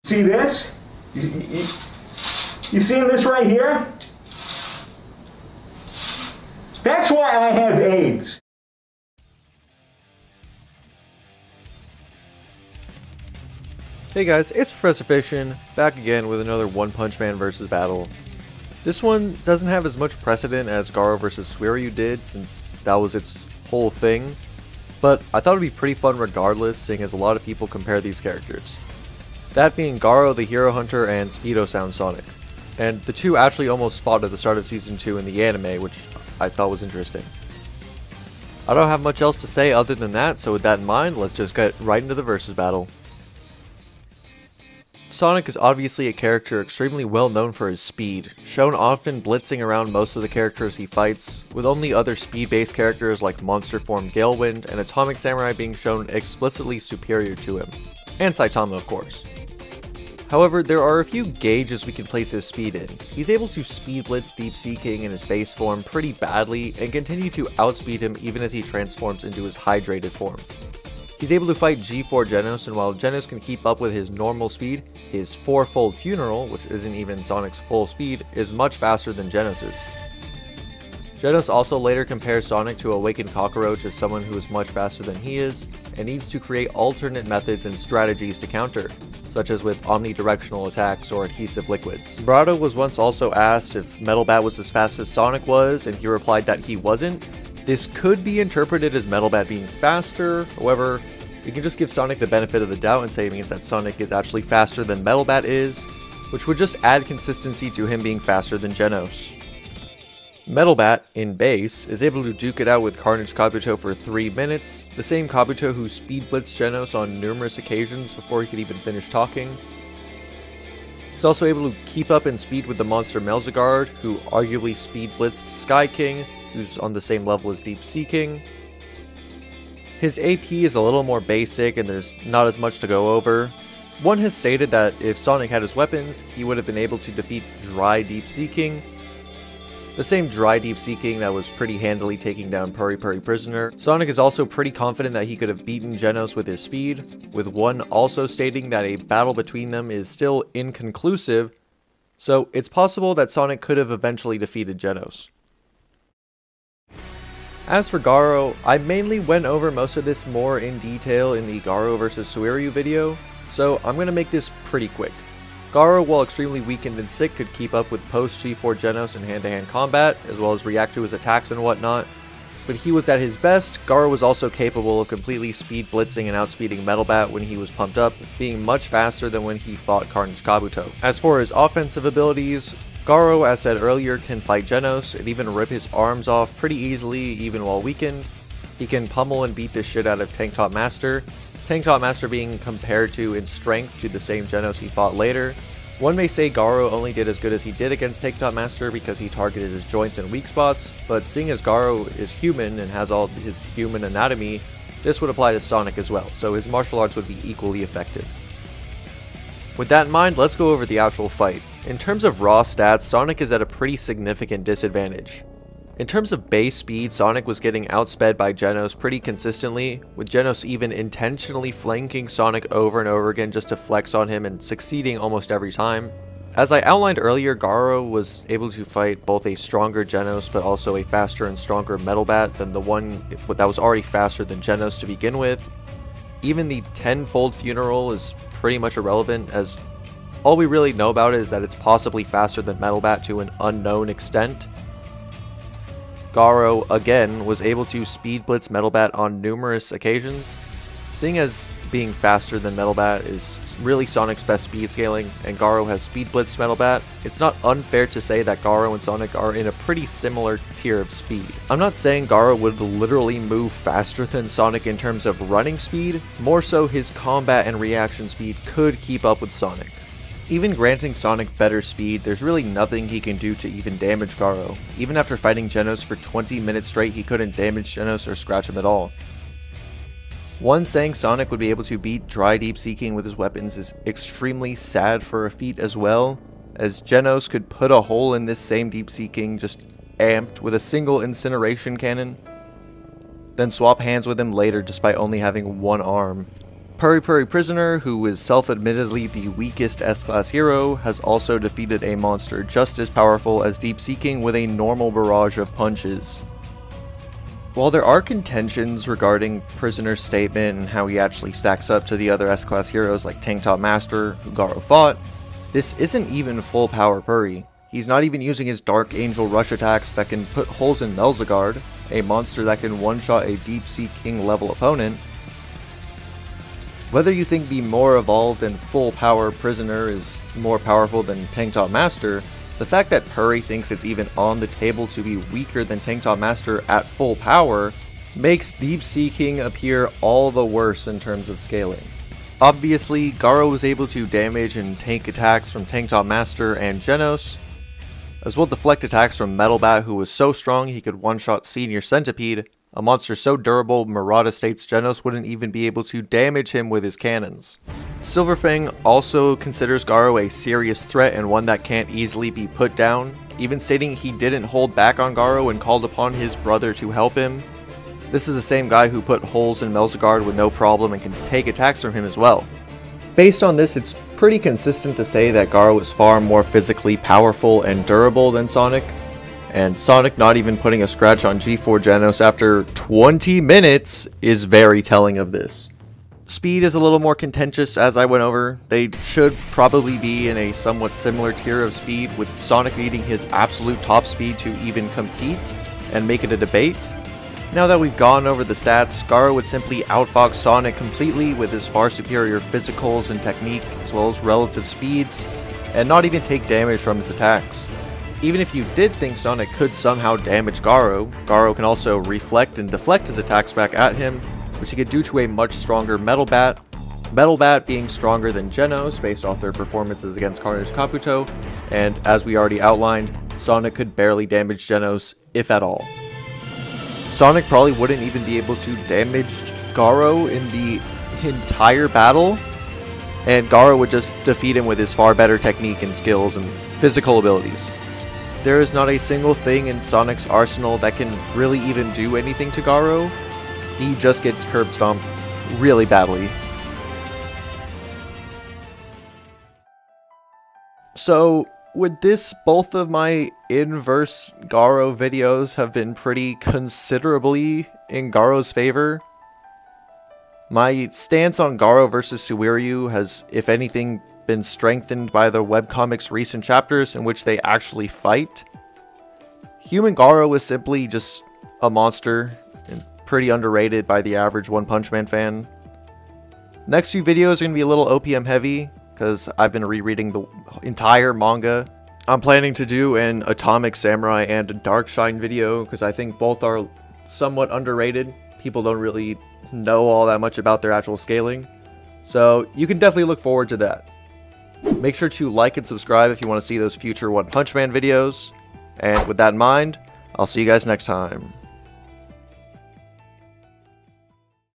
See this? You seeing this right here? That's why I have AIDS. Hey guys, it's Professor Fiction, back again with another One Punch Man versus battle. This one doesn't have as much precedent as Garo vs Suiryu did, since that was its whole thing, but I thought it would be pretty fun regardless, seeing as a lot of people compare these characters. That being Garo the Hero Hunter and Speedo Sound Sonic. And the two actually almost fought at the start of Season 2 in the anime, which I thought was interesting. I don't have much else to say other than that, so with that in mind, let's just get right into the versus battle. Sonic is obviously a character extremely well known for his speed, shown often blitzing around most of the characters he fights, with only other speed-based characters like Monster Form Galewind and Atomic Samurai being shown explicitly superior to him, and Saitama of course. However, there are a few gauges we can place his speed in. He's able to speed blitz Deep Sea King in his base form pretty badly, and continue to outspeed him even as he transforms into his hydrated form. He's able to fight G4 Genos, and while Genos can keep up with his normal speed, his fourfold funeral, which isn't even Sonic's full speed, is much faster than Genos's. Genos also later compares Sonic to Awakened Cockroach as someone who is much faster than he is, and needs to create alternate methods and strategies to counter, such as with omnidirectional attacks or adhesive liquids. Brado was once also asked if Metal Bat was as fast as Sonic was, and he replied that he wasn't. This could be interpreted as Metal Bat being faster, however, we can just give Sonic the benefit of the doubt and say it means that Sonic is actually faster than Metal Bat is, which would just add consistency to him being faster than Genos. Metal Bat, in base, is able to duke it out with Carnage Kabuto for 3 minutes, the same Kabuto who speed blitzed Genos on numerous occasions before he could even finish talking. He's also able to keep up in speed with the monster Melzigard, who arguably speed blitzed Sky King, who's on the same level as Deep Sea King. His AP is a little more basic and there's not as much to go over. One has stated that if Sonic had his weapons, he would have been able to defeat Dry Deep Sea King. The same Dry Deep Sea King that was pretty handily taking down Puri Puri Prisoner. Sonic is also pretty confident that he could have beaten Genos with his speed, with one also stating that a battle between them is still inconclusive, so it's possible that Sonic could have eventually defeated Genos. As for Garo, I mainly went over most of this more in detail in the Garo vs Suiryu video, so I'm going to make this pretty quick. Garo, while extremely weakened and sick, could keep up with post G4 Genos in hand-to-hand combat, as well as react to his attacks and whatnot. When he was at his best, Garo was also capable of completely speed blitzing and outspeeding Metal Bat when he was pumped up, being much faster than when he fought Carnage Kabuto. As for his offensive abilities, Garo, as said earlier, can fight Genos and even rip his arms off pretty easily even while weakened. He can pummel and beat the shit out of Tank Top Master, Tank Top Master being compared to in strength to the same Genos he fought later. One may say Garo only did as good as he did against Tank Top Master because he targeted his joints and weak spots, but seeing as Garo is human and has all his human anatomy, this would apply to Sonic as well, so his martial arts would be equally effective. With that in mind, let's go over the actual fight. In terms of raw stats, Sonic is at a pretty significant disadvantage. In terms of base speed, Sonic was getting outsped by Genos pretty consistently, with Genos even intentionally flanking Sonic over and over again just to flex on him and succeeding almost every time. As I outlined earlier, Garo was able to fight both a stronger Genos but also a faster and stronger Metal Bat than the one that was already faster than Genos to begin with. Even the tenfold funeral is pretty much irrelevant, as all we really know about it is that it's possibly faster than Metal Bat to an unknown extent. Garo, again, was able to speed blitz Metal Bat on numerous occasions. Seeing as being faster than Metal Bat is really Sonic's best speed scaling, and Garo has speed blitzed Metal Bat, it's not unfair to say that Garo and Sonic are in a pretty similar tier of speed. I'm not saying Garo would literally move faster than Sonic in terms of running speed, more so his combat and reaction speed could keep up with Sonic. Even granting Sonic better speed, there's really nothing he can do to even damage Garo. Even after fighting Genos for 20 minutes straight, he couldn't damage Genos or scratch him at all. One saying Sonic would be able to beat Dry Deep Sea King with his weapons is extremely sad for a feat as well, as Genos could put a hole in this same Deep Sea King just amped with a single incineration cannon. then swap hands with him later despite only having one arm. Puri Puri Prisoner, who is self-admittedly the weakest S-Class hero, has also defeated a monster just as powerful as Deep Seeking with a normal barrage of punches. While there are contentions regarding Prisoner's statement and how he actually stacks up to the other S-Class heroes like Tank Top Master, who Garou fought, this isn't even full power Puri. He's not even using his Dark Angel rush attacks that can put holes in Melzagard, a monster that can one-shot a Deep Seeking level opponent. Whether you think the more evolved and full power Prisoner is more powerful than Tank Top Master, the fact that Puri thinks it's even on the table to be weaker than Tank Top Master at full power makes Deep Seeking appear all the worse in terms of scaling. Obviously, Garou was able to damage and tank attacks from Tank Top Master and Genos, as well deflect attacks from Metal Bat, who was so strong he could one-shot Senior Centipede, a monster so durable Murata states Genos wouldn't even be able to damage him with his cannons. Silverfang also considers Garou a serious threat and one that can't easily be put down, even stating he didn't hold back on Garou and called upon his brother to help him. This is the same guy who put holes in Melzagard with no problem and can take attacks from him as well. Based on this, it's pretty consistent to say that Garou is far more physically powerful and durable than Sonic, and Sonic not even putting a scratch on G4 Genos after 20 minutes is very telling of this. Speed is a little more contentious as I went over. They should probably be in a somewhat similar tier of speed, with Sonic needing his absolute top speed to even compete and make it a debate. Now that we've gone over the stats, Garou would simply outbox Sonic completely with his far superior physicals and technique, as well as relative speeds, and not even take damage from his attacks. Even if you did think Sonic could somehow damage Garou, Garou can also reflect and deflect his attacks back at him, which he could do to a much stronger Metal Bat. Metal Bat being stronger than Genos based off their performances against Carnage Kabuto, and as we already outlined, Sonic could barely damage Genos, if at all. Sonic probably wouldn't even be able to damage Garou in the entire battle, and Garou would just defeat him with his far better technique and skills and physical abilities. There is not a single thing in Sonic's arsenal that can really even do anything to Garou. He just gets curb stomped really badly. So, with this, both of my inverse Garou videos have been pretty considerably in Garou's favor. My stance on Garou versus Suiryu has, if anything, been strengthened by the webcomic's recent chapters in which they actually fight. Human Garou is simply just a monster and pretty underrated by the average One Punch Man fan. Next few videos are going to be a little OPM heavy because I've been rereading the entire manga. I'm planning to do an Atomic Samurai and a Darkshine video because I think both are somewhat underrated. People don't really know all that much about their actual scaling. So you can definitely look forward to that. Make sure to like and subscribe if you want to see those future One Punch Man videos. And with that in mind, I'll see you guys next time.